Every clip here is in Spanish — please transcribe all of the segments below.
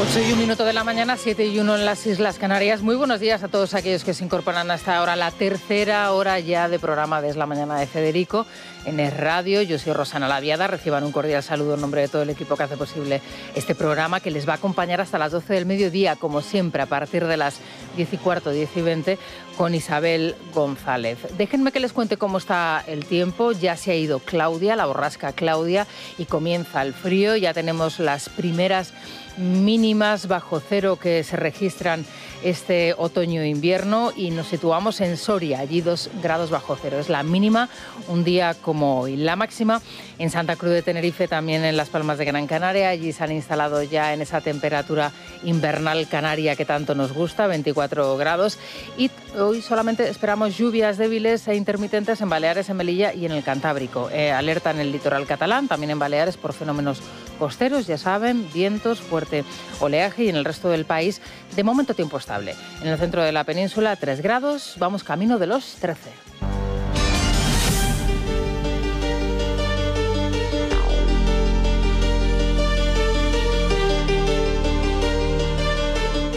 8:01 de la mañana, 7:01 en las Islas Canarias. Muy buenos días a todos aquellos que se incorporan hasta ahora, la tercera hora ya de programa de Es la Mañana de Federico en Es Radio. Yo soy Rosana Laviada. Reciban un cordial saludo en nombre de todo el equipo que hace posible este programa, que les va a acompañar hasta las 12 del mediodía, como siempre, a partir de las 10:15, 10:20, con Isabel González. Déjenme que les cuente cómo está el tiempo. Ya se ha ido Claudia, la borrasca Claudia, y comienza el frío. Ya tenemos las primeras mínimas bajo cero que se registran este otoño e invierno, y nos situamos en Soria, allí 2 grados bajo cero. Es la mínima, un día como hoy. La máxima en Santa Cruz de Tenerife, también en Las Palmas de Gran Canaria. Allí se han instalado ya en esa temperatura invernal canaria que tanto nos gusta, 24 grados. Y hoy solamente esperamos lluvias débiles e intermitentes en Baleares, en Melilla y en el Cantábrico. Alerta en el litoral catalán, también en Baleares, por fenómenos costeros, ya saben, vientos, fuerte oleaje, y en el resto del país, de momento, tiempo estable. En el centro de la península, 3 grados, vamos camino de los 13.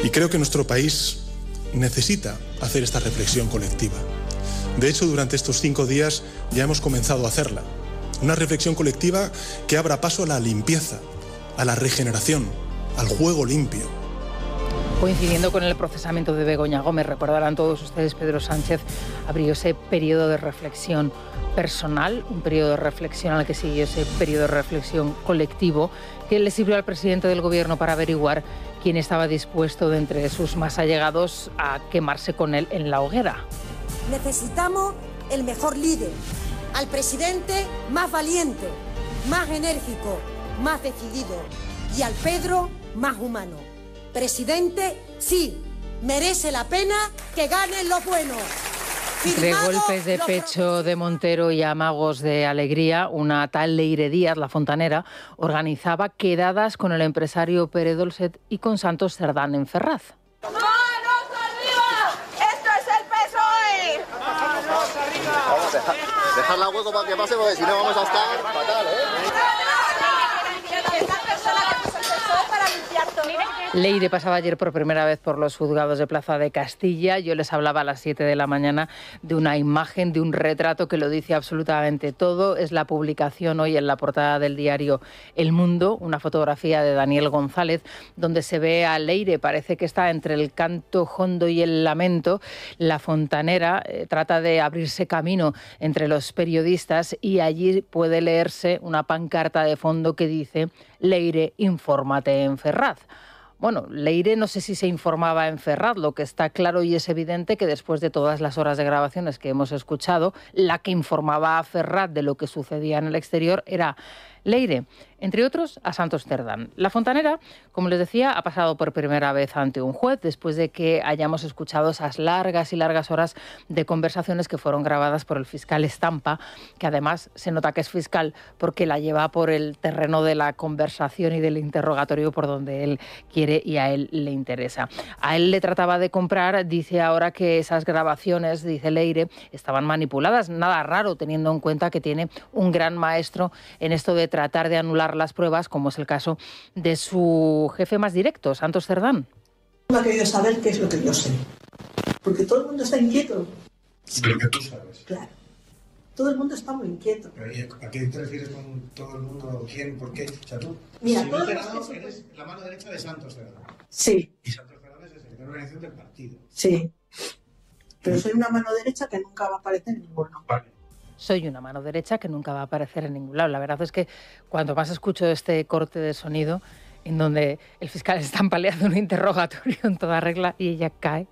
Y creo que nuestro país necesita hacer esta reflexión colectiva. De hecho, durante estos 5 días ya hemos comenzado a hacerla. Una reflexión colectiva que abra paso a la limpieza, a la regeneración, al juego limpio. Coincidiendo con el procesamiento de Begoña Gómez, recordarán todos ustedes, Pedro Sánchez abrió ese periodo de reflexión personal, un periodo de reflexión al que siguió ese periodo de reflexión colectivo, que le sirvió al presidente del Gobierno para averiguar quién estaba dispuesto de entre sus más allegados a quemarse con él en la hoguera. Necesitamos el mejor líder, al presidente más valiente, más enérgico, más decidido, y al Pedro más humano. Presidente, sí, merece la pena que ganen los buenos. Entre golpes de pecho de Montero y amagos de alegría, una tal Leire Díaz, la fontanera, organizaba quedadas con el empresario Pere Dolcet y con Santos Cerdán en Ferraz. ¡Manos arriba! ¡Esto es el PSOE! ¡Manos arriba! Vamos a dejarla hueco para que pase, porque si no vamos a estar fatal, ¿eh? Leire pasaba ayer por primera vez por los juzgados de Plaza de Castilla. Yo les hablaba a las 7 de la mañana de una imagen, de un retrato que lo dice absolutamente todo. Es la publicación hoy en la portada del diario El Mundo, una fotografía de Daniel González, donde se ve a Leire, parece que está entre el canto hondo y el lamento. La fontanera trata de abrirse camino entre los periodistas, y allí puede leerse una pancarta de fondo que dice: Leire, infórmate en Ferraz. Bueno, Leire no sé si se informaba en Ferraz. Lo que está claro y es evidente que después de todas las horas de grabaciones que hemos escuchado, la que informaba a Ferraz de lo que sucedía en el exterior era Leire, entre otros a Santos Cerdán. La fontanera, como les decía, ha pasado por primera vez ante un juez después de que hayamos escuchado esas largas y largas horas de conversaciones que fueron grabadas por el fiscal Estampa, que además se nota que es fiscal porque la lleva por el terreno de la conversación y del interrogatorio por donde él quiere y a él le interesa. A él le trataba de comprar, dice ahora que esas grabaciones, dice Leire, estaban manipuladas. Nada raro teniendo en cuenta que tiene un gran maestro en esto de tratar de anular las pruebas, como es el caso de su jefe más directo, Santos Cerdán. No ha querido saber qué es lo que yo sé, porque todo el mundo está inquieto. De lo que tú sabes. Claro, todo el mundo está muy inquieto. ¿A qué te refieres con todo el mundo? ¿Quién? ¿Por qué? O sea, tú, mira, si no te eres la mano derecha de Santos Cerdán. Sí. Y Santos Cerdán es el secretario de organización del partido. Sí. Pero soy una mano derecha que nunca va a aparecer en ninguno. Vale. Soy una mano derecha que nunca va a aparecer en ningún lado. La verdad es que cuando más escucho este corte de sonido, en donde el fiscal está empaleando un interrogatorio en toda regla y ella cae.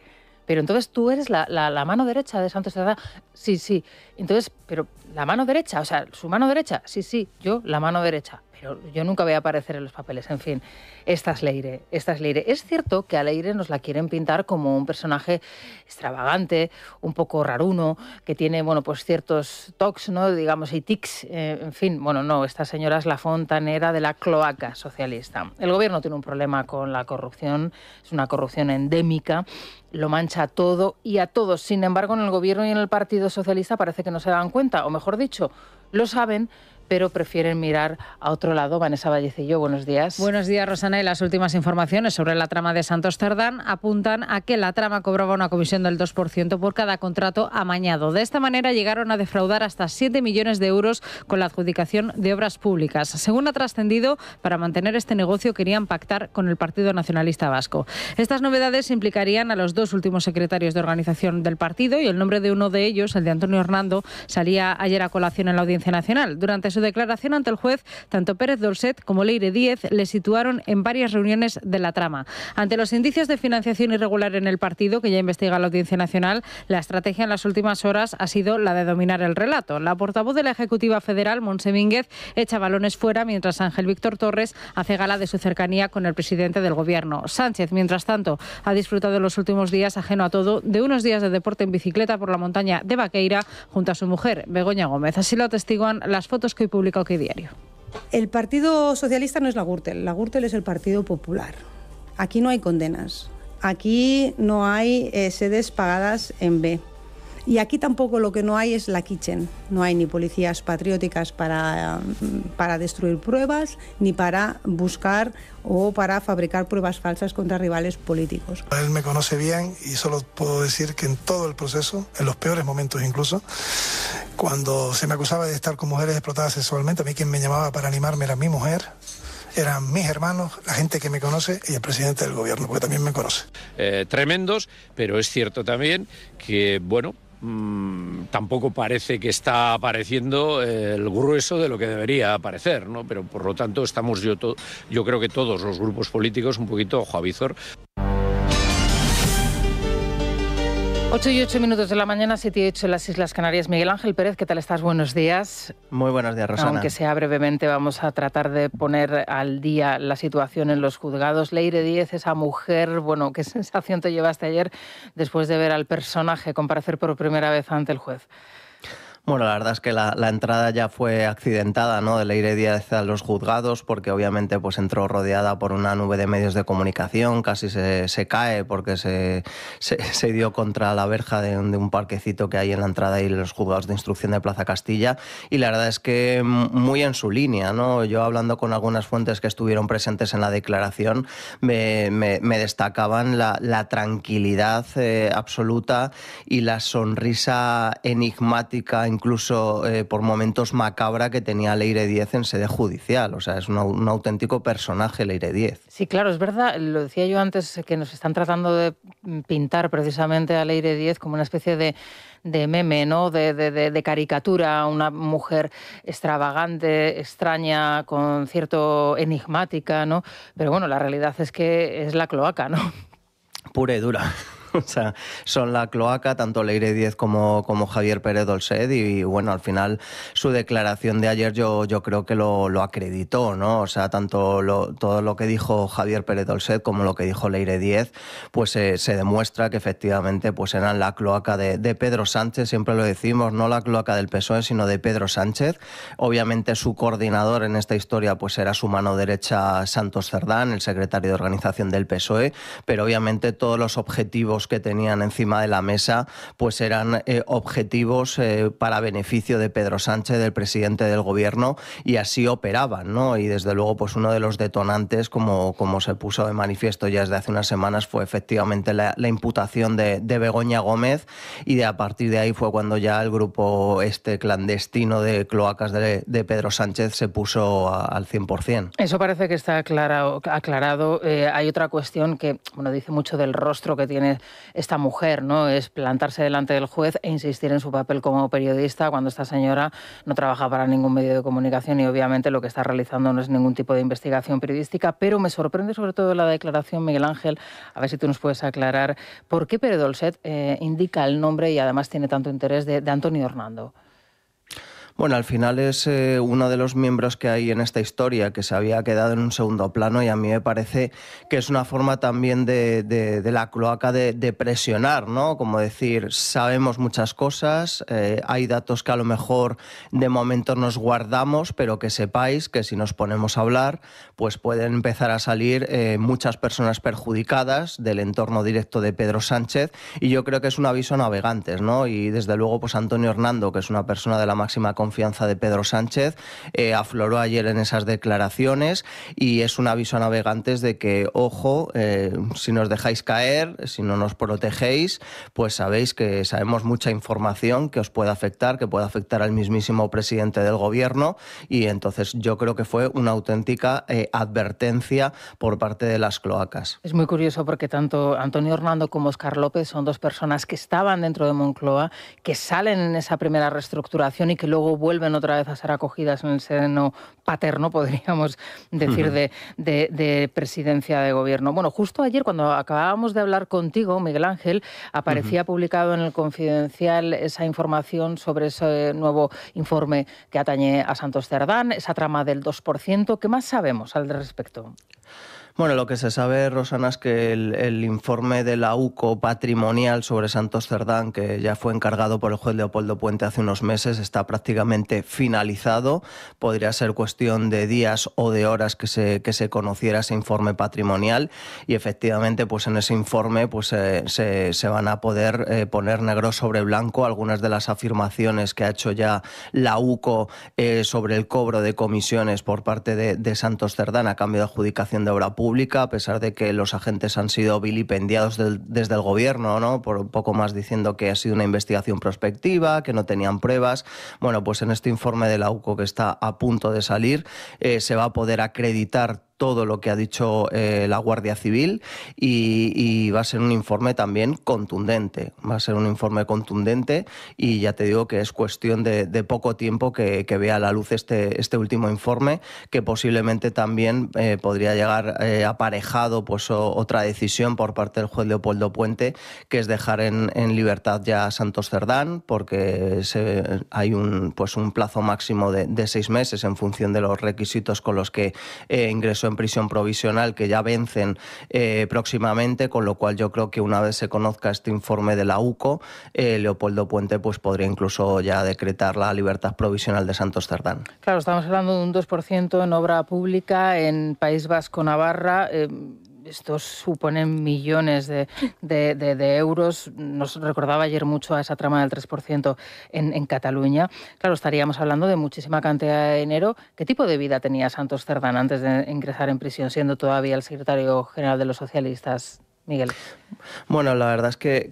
Pero entonces tú eres la mano derecha de Santos Cerdán. Sí, sí. Entonces, pero la mano derecha, o sea, su mano derecha. Sí, sí, yo la mano derecha. Pero yo nunca voy a aparecer en los papeles. En fin, esta es Leire, esta es Leire. Es cierto que a Leire nos la quieren pintar como un personaje extravagante, un poco raruno, que tiene, bueno, pues ciertos tocs, ¿no? Digamos, y tics. En fin, bueno, no, esta señora es la fontanera de la cloaca socialista. El gobierno tiene un problema con la corrupción, es una corrupción endémica, lo mancha todo y a todos. Sin embargo, en el gobierno y en el Partido Socialista parece que no se dan cuenta, o mejor dicho, lo saben, pero prefieren mirar a otro lado. Vanessa Vallecillo, buenos días. Buenos días, Rosana. Y las últimas informaciones sobre la trama de Santos Cerdán apuntan a que la trama cobraba una comisión del 2% por cada contrato amañado. De esta manera llegaron a defraudar hasta 7 millones de euros con la adjudicación de obras públicas. Según ha trascendido, para mantener este negocio querían pactar con el Partido Nacionalista Vasco. Estas novedades implicarían a los 2 últimos secretarios de organización del partido y el nombre de uno de ellos, el de Antonio Hernando, salía ayer a colación en la Audiencia Nacional. Durante su declaración ante el juez, tanto Pérez Dolcet como Leire Díez le situaron en varias reuniones de la trama. Ante los indicios de financiación irregular en el partido, que ya investiga la Audiencia Nacional, la estrategia en las últimas horas ha sido la de dominar el relato. La portavoz de la Ejecutiva Federal, Montse Mínguez, echa balones fuera, mientras Ángel Víctor Torres hace gala de su cercanía con el presidente del Gobierno. Sánchez, mientras tanto, ha disfrutado los últimos días, ajeno a todo, de unos días de deporte en bicicleta por la montaña de Vaqueira junto a su mujer, Begoña Gómez. Así lo atestiguan las fotos que hoy publica OK Diario. El Partido Socialista no es la Gürtel es el Partido Popular. Aquí no hay condenas, aquí no hay sedes pagadas en B. Y aquí tampoco lo que no hay es la kitchen. No hay ni policías patrióticas para destruir pruebas, ni para buscar o para fabricar pruebas falsas contra rivales políticos. Él me conoce bien y solo puedo decir que en todo el proceso, en los peores momentos incluso, cuando se me acusaba de estar con mujeres explotadas sexualmente, a mí quien me llamaba para animarme era mi mujer. Eran mis hermanos, la gente que me conoce y el presidente del gobierno, porque también me conoce. Tremendos, pero es cierto también que, bueno, tampoco parece que está apareciendo el grueso de lo que debería aparecer, ¿no? Pero por lo tanto estamos yo creo que todos los grupos políticos un poquito ojo a visor. 8:08 de la mañana, 7:08 en las Islas Canarias. Miguel Ángel Pérez, ¿qué tal estás? Buenos días. Muy buenos días, Rosana. Aunque sea brevemente, vamos a tratar de poner al día la situación en los juzgados. Leire Díez, esa mujer, bueno, ¿qué sensación te llevaste ayer después de ver al personaje comparecer por primera vez ante el juez? Bueno, la verdad es que la entrada ya fue accidentada, ¿no?, de Leire Díez a los juzgados, porque obviamente pues entró rodeada por una nube de medios de comunicación, casi se cae porque se dio contra la verja de un parquecito que hay en la entrada y en los juzgados de instrucción de Plaza Castilla, y la verdad es que muy en su línea, ¿no? Yo, hablando con algunas fuentes que estuvieron presentes en la declaración, me destacaban la tranquilidad absoluta y la sonrisa enigmática, incluso por momentos macabra, que tenía Leire Díez en sede judicial. O sea, es un auténtico personaje, Leire Díez. Sí, claro, es verdad. Lo decía yo antes, que nos están tratando de pintar precisamente a Leire Díez como una especie de meme, ¿no?, de caricatura, una mujer extravagante, extraña, con cierto enigmática, ¿no? Pero bueno, la realidad es que es la cloaca, ¿no? Pura y dura. O sea, son la cloaca, tanto Leire Díez como Javier Pérez Dolcet, y bueno, al final su declaración de ayer yo creo que lo acreditó, ¿no? O sea, tanto todo lo que dijo Javier Pérez Dolcet como lo que dijo Leire Díez, pues se demuestra que efectivamente pues eran la cloaca de Pedro Sánchez, siempre lo decimos, no la cloaca del PSOE, sino de Pedro Sánchez. Obviamente su coordinador en esta historia pues era su mano derecha, Santos Cerdán, el secretario de organización del PSOE, pero obviamente todos los objetivos que tenían encima de la mesa pues eran objetivos para beneficio de Pedro Sánchez, del presidente del gobierno, y así operaban, ¿no? Y desde luego pues uno de los detonantes, como se puso de manifiesto ya desde hace unas semanas, fue efectivamente la imputación de Begoña Gómez, y a partir de ahí fue cuando ya el grupo clandestino de cloacas de Pedro Sánchez se puso al 100%. Eso parece que está aclarado. Hay otra cuestión que, bueno, dice mucho del rostro que tiene esta mujer, ¿no? Es plantarse delante del juez e insistir en su papel como periodista, cuando esta señora no trabaja para ningún medio de comunicación y obviamente lo que está realizando no es ningún tipo de investigación periodística. Pero me sorprende sobre todo la declaración, Miguel Ángel, a ver si tú nos puedes aclarar por qué Pérez Dolcet indica el nombre y además tiene tanto interés de Antonio Hernando. Bueno, al final es uno de los miembros que hay en esta historia que se había quedado en un segundo plano, y a mí me parece que es una forma también de la cloaca de presionar, ¿no? Como decir, sabemos muchas cosas, hay datos que a lo mejor de momento nos guardamos, pero que sepáis que si nos ponemos a hablar, pues pueden empezar a salir muchas personas perjudicadas del entorno directo de Pedro Sánchez, y yo creo que es un aviso a navegantes, ¿no? Y desde luego pues Antonio Hernando, que es una persona de la máxima confianza de Pedro Sánchez, afloró ayer en esas declaraciones y es un aviso a navegantes de que, ojo, si nos dejáis caer, si no nos protegéis, pues sabéis que sabemos mucha información que os puede afectar, que puede afectar al mismísimo presidente del gobierno, y entonces yo creo que fue una auténtica advertencia por parte de las cloacas. Es muy curioso porque tanto Antonio Hernando como Óscar López son dos personas que estaban dentro de Moncloa, que salen en esa primera reestructuración y que luego vuelven otra vez a ser acogidas en el seno paterno, podríamos decir, de presidencia de gobierno. Bueno, justo ayer cuando acabábamos de hablar contigo, Miguel Ángel, aparecía publicado en el Confidencial esa información sobre ese nuevo informe que atañe a Santos Cerdán, esa trama del 2%. ¿Qué más sabemos al respecto? Bueno, lo que se sabe, Rosana, es que el informe de la UCO patrimonial sobre Santos Cerdán, que ya fue encargado por el juez Leopoldo Puente hace unos meses, está prácticamente finalizado. Podría ser cuestión de días o de horas que se conociera ese informe patrimonial, y efectivamente pues en ese informe pues se van a poder poner negro sobre blanco algunas de las afirmaciones que ha hecho ya la UCO sobre el cobro de comisiones por parte de Santos Cerdán a cambio de adjudicación de obra pública, a pesar de que los agentes han sido vilipendiados desde el gobierno, ¿no? Por un poco más diciendo que ha sido una investigación prospectiva, que no tenían pruebas. Bueno, pues en este informe de la UCO que está a punto de salir, se va a poder acreditar todo lo que ha dicho la Guardia Civil y va a ser un informe también contundente. Va a ser un informe contundente y ya te digo que es cuestión de poco tiempo que vea a la luz este último informe, que posiblemente también podría llegar aparejado pues otra decisión por parte del juez Leopoldo Puente, que es dejar en libertad ya a Santos Cerdán, porque hay un plazo máximo de 6 meses en función de los requisitos con los que ingresó en prisión provisional, que ya vencen próximamente, con lo cual yo creo que una vez se conozca este informe de la UCO, Leopoldo Puente pues podría incluso ya decretar la libertad provisional de Santos Cerdán. Claro, estamos hablando de un 2% en obra pública en País Vasco, Navarra. Estos suponen millones de euros. Nos recordaba ayer mucho a esa trama del 3% en Cataluña. Claro, estaríamos hablando de muchísima cantidad de dinero. ¿Qué tipo de vida tenía Santos Cerdán antes de ingresar en prisión, siendo todavía el secretario general de los socialistas, Miguel? Bueno, la verdad es que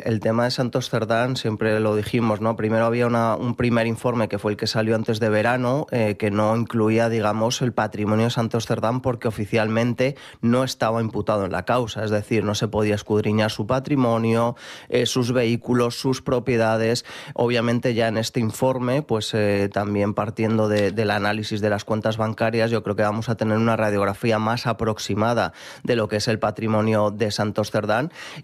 el tema de Santos Cerdán siempre lo dijimos, ¿no? Primero había un primer informe que fue el que salió antes de verano, que no incluía, digamos, el patrimonio de Santos Cerdán porque oficialmente no estaba imputado en la causa, es decir, no se podía escudriñar su patrimonio, sus vehículos, sus propiedades. Obviamente ya en este informe, pues también partiendo del análisis de las cuentas bancarias, yo creo que vamos a tener una radiografía más aproximada de lo que es el patrimonio de Santos Cerdán,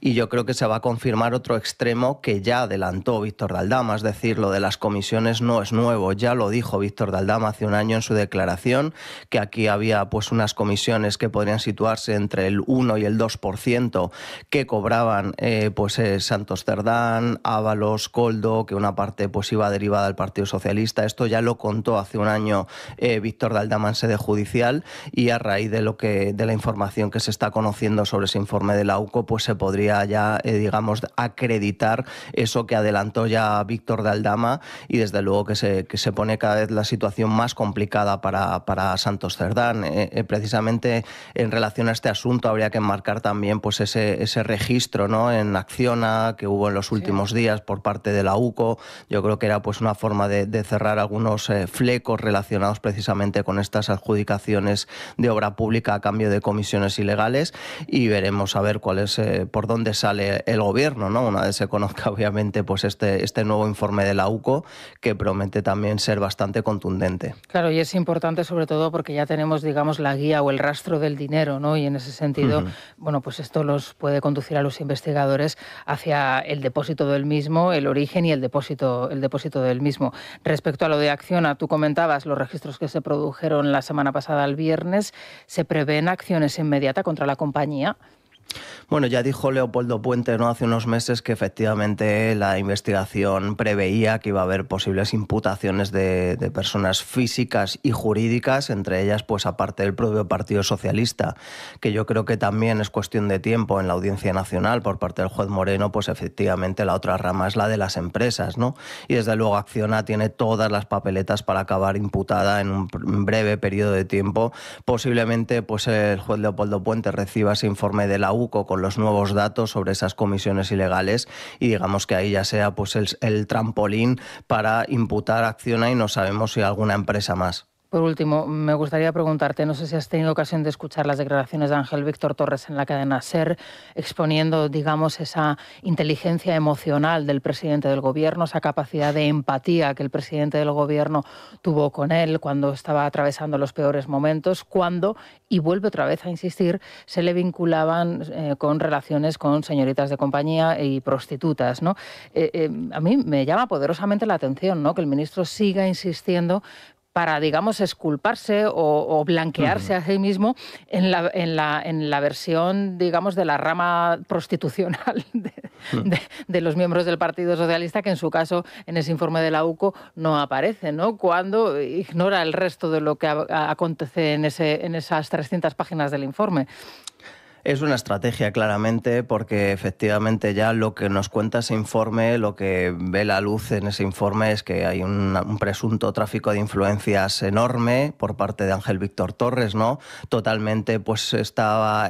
y yo creo que se va a confirmar otro extremo que ya adelantó Víctor de Aldama, es decir, lo de las comisiones no es nuevo, ya lo dijo Víctor de Aldama hace un año en su declaración, que aquí había pues unas comisiones que podrían situarse entre el 1 y el 2% que cobraban Santos Cerdán, Ábalos, Koldo, que una parte pues iba derivada del Partido Socialista. Esto ya lo contó hace un año Víctor de Aldama en sede judicial, y a raíz de la información que se está conociendo sobre ese informe de la UCO, pues se podría ya, digamos, acreditar eso que adelantó ya Víctor de Aldama, y desde luego que se pone cada vez la situación más complicada para Santos Cerdán. Precisamente en relación a este asunto habría que enmarcar también pues ese registro, ¿no?, en Acciona que hubo en los últimos días por parte de la UCO. Yo creo que era pues una forma de cerrar algunos flecos relacionados precisamente con estas adjudicaciones de obra pública a cambio de comisiones ilegales, y veremos a ver cuál es por dónde sale el gobierno, ¿no? Una vez se conozca obviamente pues este nuevo informe de la UCO, que promete también ser bastante contundente. Claro, y es importante sobre todo porque ya tenemos, digamos, la guía o el rastro del dinero, ¿no? Y en ese sentido, bueno, pues esto los puede conducir a los investigadores hacia el depósito del mismo, el origen y el depósito del mismo. Respecto a lo de Acciona, tú comentabas los registros que se produjeron la semana pasada, el viernes. ¿Se prevén acciones inmediatas contra la compañía? Bueno, ya dijo Leopoldo Puente, ¿no?, hace unos meses que efectivamente la investigación preveía que iba a haber posibles imputaciones de personas físicas y jurídicas, entre ellas, pues aparte del propio Partido Socialista, que yo creo que también es cuestión de tiempo en la Audiencia Nacional por parte del juez Moreno, pues efectivamente la otra rama es la de las empresas, ¿no? Y desde luego Acciona tiene todas las papeletas para acabar imputada en un breve periodo de tiempo. Posiblemente pues el juez Leopoldo Puente reciba ese informe de la UCO con los nuevos datos sobre esas comisiones ilegales y digamos que ahí ya sea pues el trampolín para imputar a Acciona y no sabemos si alguna empresa más. Por último, me gustaría preguntarte, no sé si has tenido ocasión de escuchar las declaraciones de Ángel Víctor Torres en la cadena SER, exponiendo, digamos, esa inteligencia emocional del presidente del Gobierno, esa capacidad de empatía que el presidente del Gobierno tuvo con él cuando estaba atravesando los peores momentos, cuando, y vuelve otra vez a insistir, se le vinculaban con relaciones con señoritas de compañía y prostitutas, ¿no? A mí me llama poderosamente la atención, ¿no?, que el ministro siga insistiendo para, digamos, exculparse o blanquearse a sí mismo en la versión, digamos, de la rama prostitucional de los miembros del Partido Socialista, que en su caso, en ese informe de la UCO, no aparece, ¿no?, cuando ignora el resto de lo que acontece en esas 300 páginas del informe. Es una estrategia, claramente, porque efectivamente ya lo que nos cuenta ese informe, lo que ve la luz en ese informe es que hay un presunto tráfico de influencias enorme por parte de Ángel Víctor Torres, ¿no? Totalmente pues estaba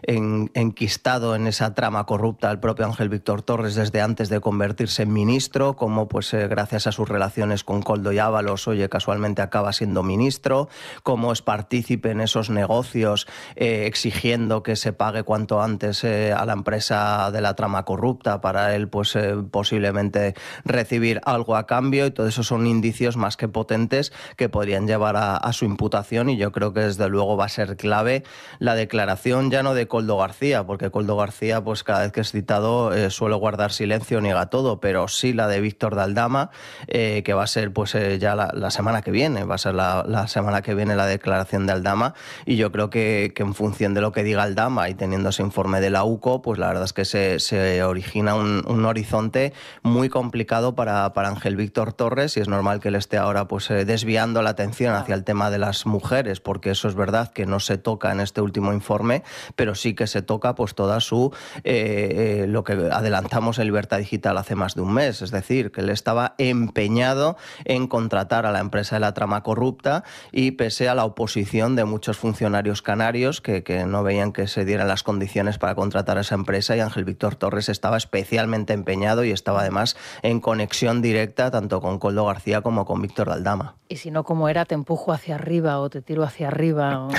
enquistado en esa trama corrupta el propio Ángel Víctor Torres desde antes de convertirse en ministro, como pues gracias a sus relaciones con Koldo y Ábalos, oye, casualmente acaba siendo ministro, como es partícipe en esos negocios exigiendo que se pague cuanto antes a la empresa de la trama corrupta para él pues posiblemente recibir algo a cambio, y todo eso son indicios más que potentes que podrían llevar a su imputación, y yo creo que desde luego va a ser clave la declaración ya no de Koldo García, porque Koldo García pues cada vez que es citado suele guardar silencio, niega todo, pero sí la de Víctor de Aldama, que va a ser pues ya la semana que viene, va a ser la semana que viene la declaración de Aldama, y yo creo que en función de lo que diga Aldama y teniendo ese informe de la UCO, pues la verdad es que se origina un horizonte muy complicado para Ángel Víctor Torres, y es normal que él esté ahora pues desviando la atención hacia el tema de las mujeres, porque eso es verdad que no se toca en este último informe, pero sí que se toca pues toda su lo que adelantamos en Libertad Digital hace más de un mes, es decir, que él estaba empeñado en contratar a la empresa de la trama corrupta, y pese a la oposición de muchos funcionarios canarios que no veían que se dieran las condiciones para contratar a esa empresa, y Ángel Víctor Torres estaba especialmente empeñado y estaba además en conexión directa tanto con Koldo García como con Víctor de Aldama. Y si no, como era, te empujo hacia arriba o te tiro hacia arriba. O...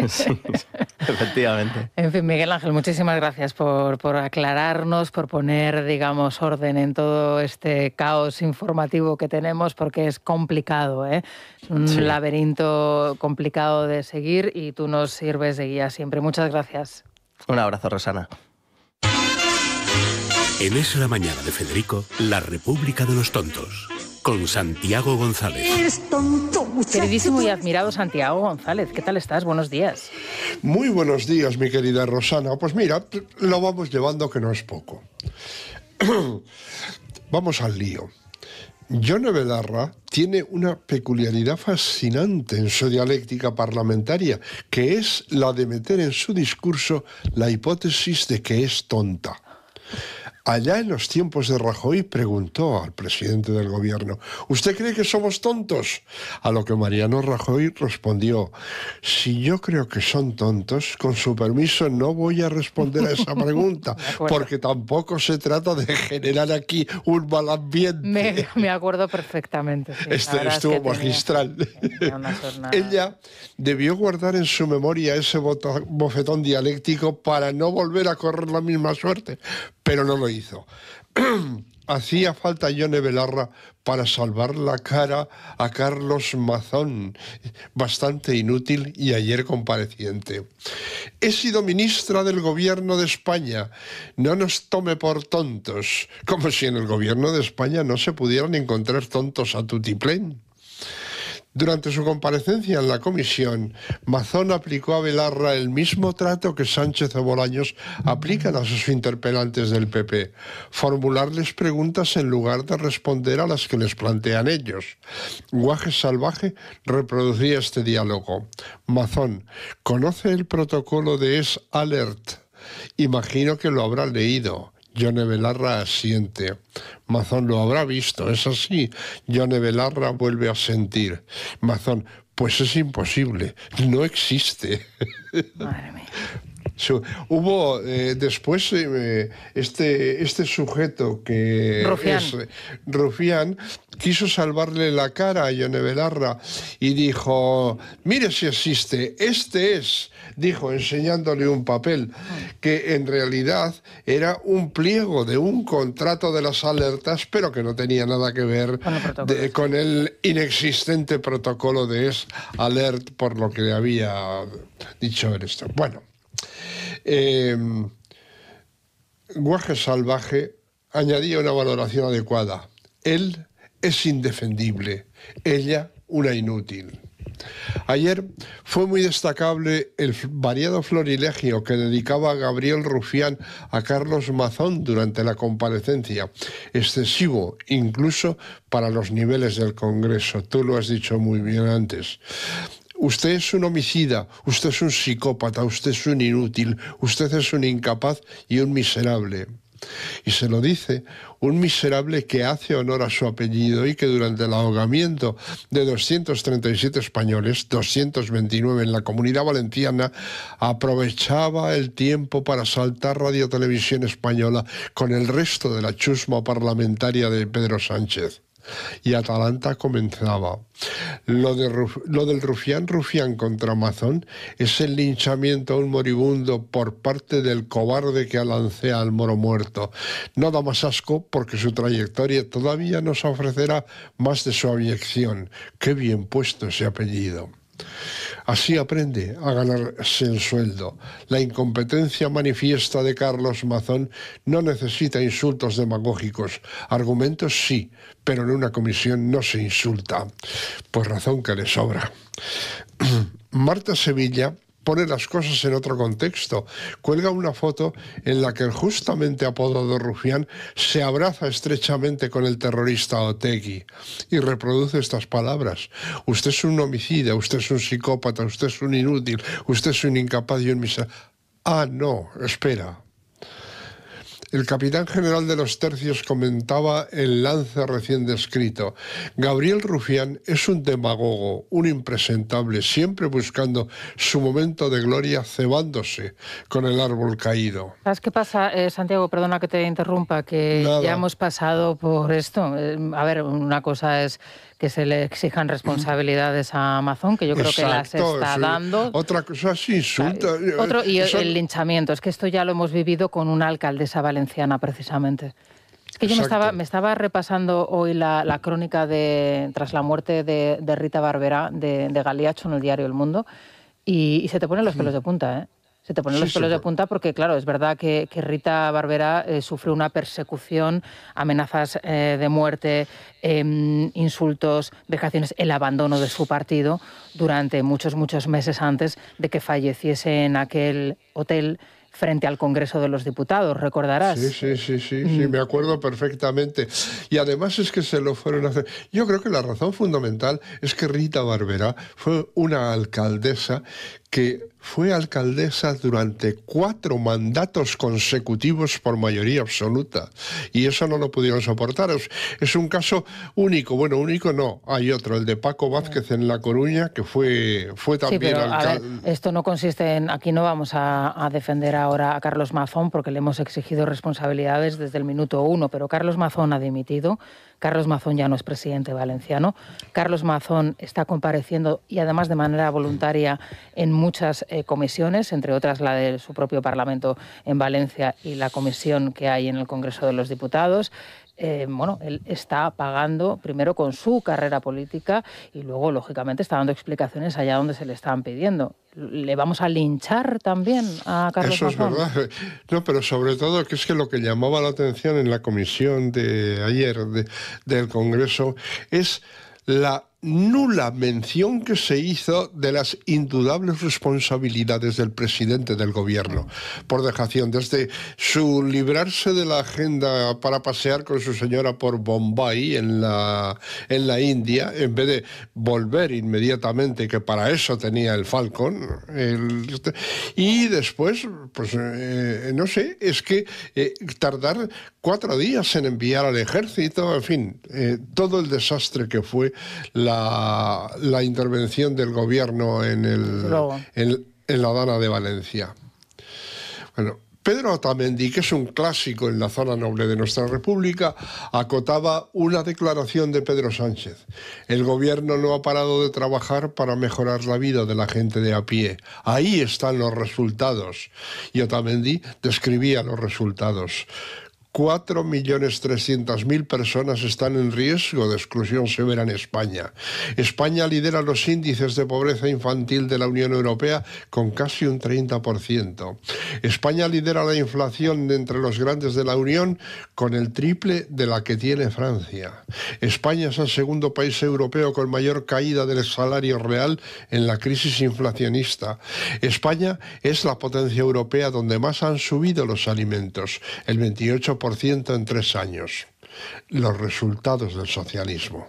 Sí, efectivamente. En fin, Miguel Ángel, muchísimas gracias por aclararnos, por poner, digamos, orden en todo este caos informativo que tenemos, porque es complicado, ¿eh? Es un laberinto complicado de seguir, y tú nos sirves de guía siempre. Muchas gracias. Un abrazo, Rosana. En Es la Mañana de Federico, la República de los Tontos, con Santiago González. Eres tonto, muchacho. Queridísimo y admirado Santiago González, ¿qué tal estás? Buenos días. Muy buenos días, mi querida Rosana. Pues mira, lo vamos llevando, que no es poco. Vamos al lío. Yone Belarra tiene una peculiaridad fascinante en su dialéctica parlamentaria, que es la de meter en su discurso la hipótesis de que es tonta. Allá en los tiempos de Rajoy preguntó al presidente del gobierno: ¿usted cree que somos tontos? A lo que Mariano Rajoy respondió: si yo creo que son tontos, con su permiso no voy a responder a esa pregunta, porque tampoco se trata de generar aquí un mal ambiente. Me acuerdo perfectamente. Sí. Estuvo es que magistral. Ella debió guardar en su memoria ese bofetón dialéctico para no volver a correr la misma suerte, pero no lo hizo. Hacía falta Yone Belarra para salvar la cara a Carlos Mazón, bastante inútil y ayer compareciente. He sido ministra del gobierno de España, no nos tome por tontos, como si en el gobierno de España no se pudieran encontrar tontos a tutiplén. Durante su comparecencia en la comisión, Mazón aplicó a Belarra el mismo trato que Sánchez o Bolaños aplican a sus interpelantes del PP, formularles preguntas en lugar de responder a las que les plantean ellos. Guaje Salvaje reproducía este diálogo. Mazón: ¿conoce el protocolo de Es Alert? Imagino que lo habrá leído. Yone Belarra asiente. Mazón: lo habrá visto, ¿es así? Yone Belarra vuelve a sentir. Mazón: pues es imposible, no existe. Madre mía. Hubo después este sujeto que Rufián. es Rufián quiso salvarle la cara a Yone Belarra y dijo: mire si existe, este es, dijo enseñándole un papel que en realidad era un pliego de un contrato de las alertas, pero que no tenía nada que ver con el inexistente protocolo de Es Alert, por lo que le había dicho esto. Bueno, Guaje Salvaje añadía una valoración adecuada. Él es indefendible, ella una inútil. Ayer fue muy destacable el variado florilegio que dedicaba Gabriel Rufián a Carlos Mazón durante la comparecencia, excesivo incluso para los niveles del Congreso. Tú lo has dicho muy bien antes. Usted es un homicida, usted es un psicópata, usted es un inútil, usted es un incapaz y un miserable. Y se lo dice un miserable que hace honor a su apellido y que durante el ahogamiento de 237 españoles, 229 en la Comunidad Valenciana, aprovechaba el tiempo para saltar Radio Televisión Española con el resto de la chusma parlamentaria de Pedro Sánchez. Y Atalanta comenzaba. Lo del Rufián contra Mazón es el linchamiento a un moribundo por parte del cobarde que alancea al moro muerto. No da más asco porque su trayectoria todavía nos ofrecerá más de su abyección. Qué bien puesto ese apellido. Así aprende a ganarse el sueldo. La incompetencia manifiesta de Carlos Mazón no necesita insultos demagógicos. Argumentos sí, pero en una comisión no se insulta. Pues razón que le sobra. Marta Sevilla pone las cosas en otro contexto. Cuelga una foto en la que el justamente apodado Rufián se abraza estrechamente con el terrorista Otegi y reproduce estas palabras: usted es un homicida, usted es un psicópata, usted es un inútil, usted es un incapaz y un miserable. Ah, no, espera. El capitán general de los tercios comentaba el lance recién descrito. Gabriel Rufián es un demagogo, un impresentable, siempre buscando su momento de gloria, cebándose con el árbol caído. ¿Sabes qué pasa, Santiago? Perdona que te interrumpa, que Nada. ya hemos pasado por esto. A ver, una cosa es que se le exijan responsabilidades a Mazón, que yo creo que las está sí. dando. Otra cosa es insulta. Y el linchamiento, es que esto ya lo hemos vivido con una alcaldesa valenciana, precisamente. Es que yo me estaba repasando hoy la crónica tras la muerte de Rita Barberá, de Galiacho, en el diario El Mundo, y se te ponen los pelos de punta, ¿eh? Se te ponen los pelos de punta porque, claro, es verdad que Rita Barberá sufre una persecución, amenazas de muerte, insultos, vejaciones, el abandono de su partido durante muchos meses antes de que falleciese en aquel hotel frente al Congreso de los Diputados, recordarás. Sí, me acuerdo perfectamente. Y además es que se lo fueron a hacer. Yo creo que la razón fundamental es que Rita Barberá fue una alcaldesa que fue alcaldesa durante 4 mandatos consecutivos por mayoría absoluta. Y eso no lo pudieron soportar. Es un caso único. Bueno, único no. Hay otro, el de Paco Vázquez en La Coruña, que fue también alcalde. Esto no consiste en... Aquí no vamos a defender ahora a Carlos Mazón porque le hemos exigido responsabilidades desde el minuto 1, pero Carlos Mazón ha dimitido. Carlos Mazón ya no es presidente valenciano. Carlos Mazón está compareciendo, y además de manera voluntaria, en muchas comisiones, entre otras la de su propio Parlamento en Valencia y la comisión que hay en el Congreso de los Diputados. Él está pagando primero con su carrera política y luego, lógicamente, está dando explicaciones allá donde se le están pidiendo. ¿Le vamos a linchar también a Carlos Mazón? Eso es verdad. No, pero sobre todo que es que lo que llamaba la atención en la comisión de ayer del Congreso es la nula mención que se hizo de las indudables responsabilidades del presidente del gobierno por dejación, desde su librarse de la agenda para pasear con su señora por Bombay en la India, en vez de volver inmediatamente, que para eso tenía el Falcon, y después, pues no sé, es que tardar 4 días en enviar al ejército, en fin, todo el desastre que fue la intervención del gobierno en la Dana de Valencia. Bueno, Pedro Otamendi, que es un clásico en la zona noble de nuestra República, acotaba una declaración de Pedro Sánchez. El gobierno no ha parado de trabajar para mejorar la vida de la gente de a pie. Ahí están los resultados. Y Otamendi describía los resultados. 4.300.000 personas están en riesgo de exclusión severa en España. España lidera los índices de pobreza infantil de la Unión Europea con casi un 30%. España lidera la inflación entre los grandes de la Unión con el triple de la que tiene Francia. España es el segundo país europeo con mayor caída del salario real en la crisis inflacionista. España es la potencia europea donde más han subido los alimentos, el 28% en 3 años. Los resultados del socialismo.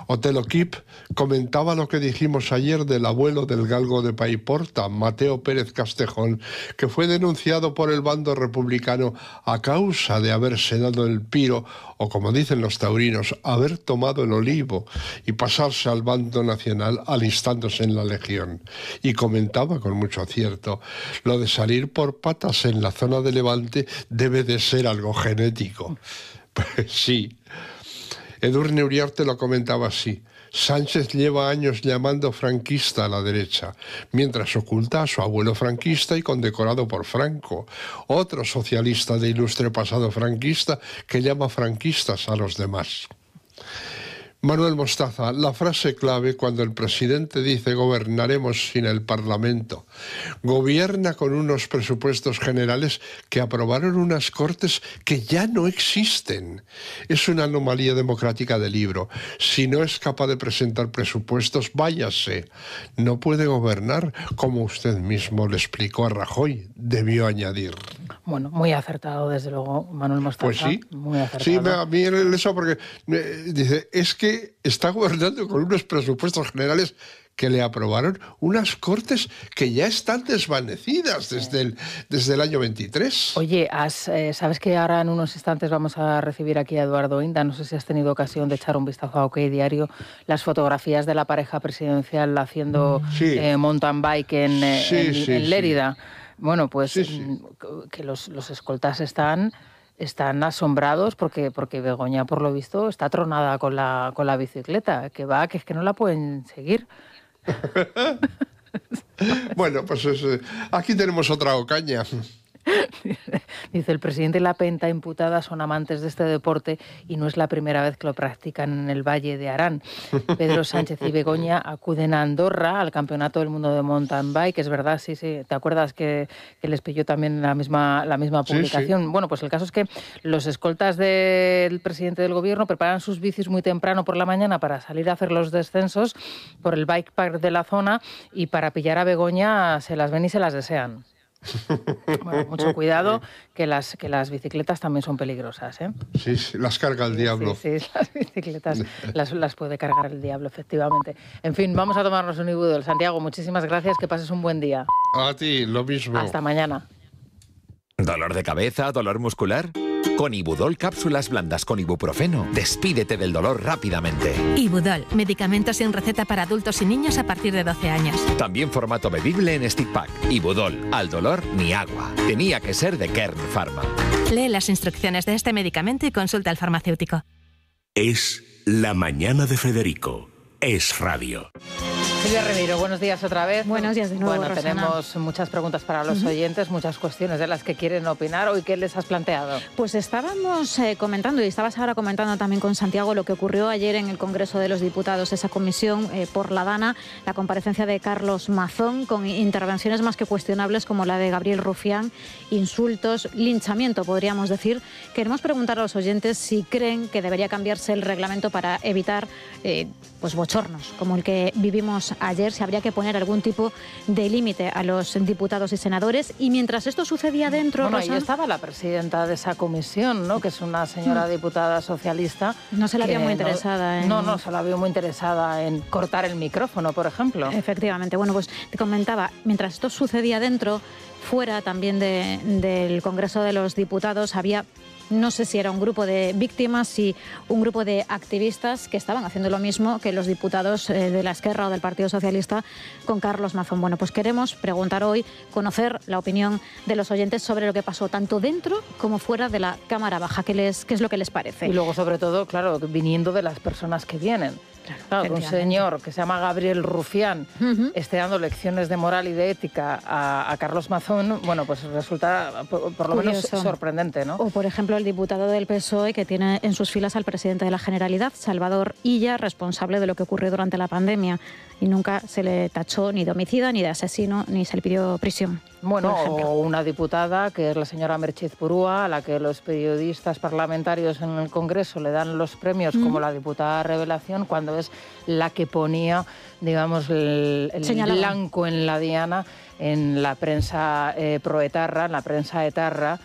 Otelo Kip comentaba lo que dijimos ayer del abuelo del galgo de Paiporta, Mateo Pérez Castejón, que fue denunciado por el bando republicano a causa de haberse dado el piro, o como dicen los taurinos, haber tomado el olivo y pasarse al bando nacional alistándose en la Legión. Y comentaba con mucho acierto, lo de salir por patas en la zona de Levante debe de ser algo genético. Pues sí. Edurne Uriarte lo comentaba así. Sánchez lleva años llamando franquista a la derecha, mientras oculta a su abuelo franquista y condecorado por Franco, otro socialista de ilustre pasado franquista que llama franquistas a los demás. Manuel Mostaza, la frase clave cuando el presidente dice gobernaremos sin el Parlamento. Gobierna con unos presupuestos generales que aprobaron unas Cortes que ya no existen. Es una anomalía democrática del libro. Si no es capaz de presentar presupuestos, váyase. No puede gobernar, como usted mismo le explicó a Rajoy, debió añadir. Bueno, muy acertado, desde luego, Manuel Mostaza. Pues sí, muy acertado. Sí, a mí eso porque dice, es que está gobernando con unos presupuestos generales que le aprobaron unas Cortes que ya están desvanecidas desde el año 23. Oye, ¿sabes que ahora en unos instantes vamos a recibir aquí a Eduardo Inda? No sé si has tenido ocasión de echar un vistazo a OK Diario, las fotografías de la pareja presidencial haciendo mountain bike en Lérida. Sí. Bueno, pues que los escoltas están asombrados porque Begoña, por lo visto, está tronada con la bicicleta, que es que no la pueden seguir. Bueno, pues aquí tenemos otra ocaña. Dice, el presidente y la pentaimputada son amantes de este deporte y no es la primera vez que lo practican en el Valle de Arán. Pedro Sánchez y Begoña acuden a Andorra al Campeonato del Mundo de Mountain Bike, es verdad, sí. ¿Te acuerdas que les pilló también la misma publicación? Sí. Bueno, pues el caso es que los escoltas del presidente del gobierno preparan sus bicis muy temprano por la mañana para salir a hacer los descensos por el bike park de la zona y para pillar a Begoña se las ven y se las desean. Bueno, mucho cuidado, que las bicicletas también son peligrosas, ¿eh? Sí, las carga el diablo. Sí, las bicicletas las puede cargar el diablo, efectivamente. En fin, vamos a tomarnos un Ibudol. Santiago, muchísimas gracias, que pases un buen día. A ti, lo mismo. Hasta mañana. ¿Dolor de cabeza? ¿Dolor muscular? Con Ibudol cápsulas blandas con ibuprofeno, despídete del dolor rápidamente. Ibudol, medicamento sin receta para adultos y niños a partir de 12 años. También formato bebible en stick pack. Ibudol, al dolor ni agua. Tenía que ser de Kern Pharma. Lee las instrucciones de este medicamento y consulta al farmacéutico. Es La Mañana de Federico. Es radio. Silvia Remiro, buenos días otra vez. Buenos días de nuevo, Bueno, Rosana. tenemos muchas preguntas para los oyentes, muchas cuestiones de las que quieren opinar. ¿Hoy qué les has planteado? Pues estábamos comentando, y estabas ahora comentando también con Santiago, lo que ocurrió ayer en el Congreso de los Diputados, esa comisión por la Dana, la comparecencia de Carlos Mazón, con intervenciones más que cuestionables como la de Gabriel Rufián, insultos, linchamiento, podríamos decir. Queremos preguntar a los oyentes si creen que debería cambiarse el reglamento para evitar pues bochornos como el que vivimos ayer, si habría que poner algún tipo de límite a los diputados y senadores. Y mientras esto sucedía dentro... Bueno, Rosa, ahí estaba la presidenta de esa comisión, ¿no? Que es una señora diputada socialista. No se la vio muy interesada en... No, se la vio muy interesada en cortar el micrófono, por ejemplo. Efectivamente. Bueno, pues te comentaba, mientras esto sucedía dentro, fuera también del Congreso de los Diputados había... No sé si era un grupo de víctimas y un grupo de activistas que estaban haciendo lo mismo que los diputados de la Esquerra o del Partido Socialista con Carlos Mazón. Bueno, pues queremos preguntar hoy, conocer la opinión de los oyentes sobre lo que pasó tanto dentro como fuera de la Cámara Baja. ¿Qué es lo que les parece? Y luego, sobre todo, claro, viniendo de las personas que vienen. Claro, que un señor que se llama Gabriel Rufián esté dando lecciones de moral y de ética a Carlos Mazón, bueno, pues resulta por lo menos sorprendente, ¿no? O, por ejemplo, el diputado del PSOE que tiene en sus filas al presidente de la Generalidad, Salvador Illa, responsable de lo que ocurrió durante la pandemia. Y nunca se le tachó ni de homicida, ni de asesino, ni se le pidió prisión. Bueno, o una diputada, que es la señora Merchez Purúa, a la que los periodistas parlamentarios en el Congreso le dan los premios como la diputada revelación, cuando es la que ponía, digamos, el blanco en la diana en la prensa proetarra, en la prensa etarra,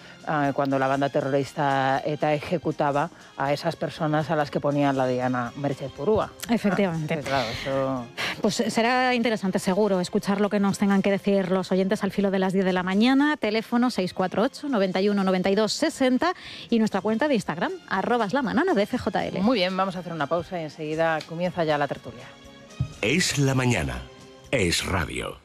cuando la banda terrorista ETA ejecutaba a esas personas a las que ponían la diana Merchez Purúa. Efectivamente. Claro, eso... Pues será interesante, seguro, escuchar lo que nos tengan que decir los oyentes al filo de las 10 de la mañana. Teléfono 648 91 92 60 y nuestra cuenta de Instagram, @lamanana de FJL. Muy bien, vamos a hacer una pausa y enseguida comienza ya la tertulia. Es la mañana. Es radio.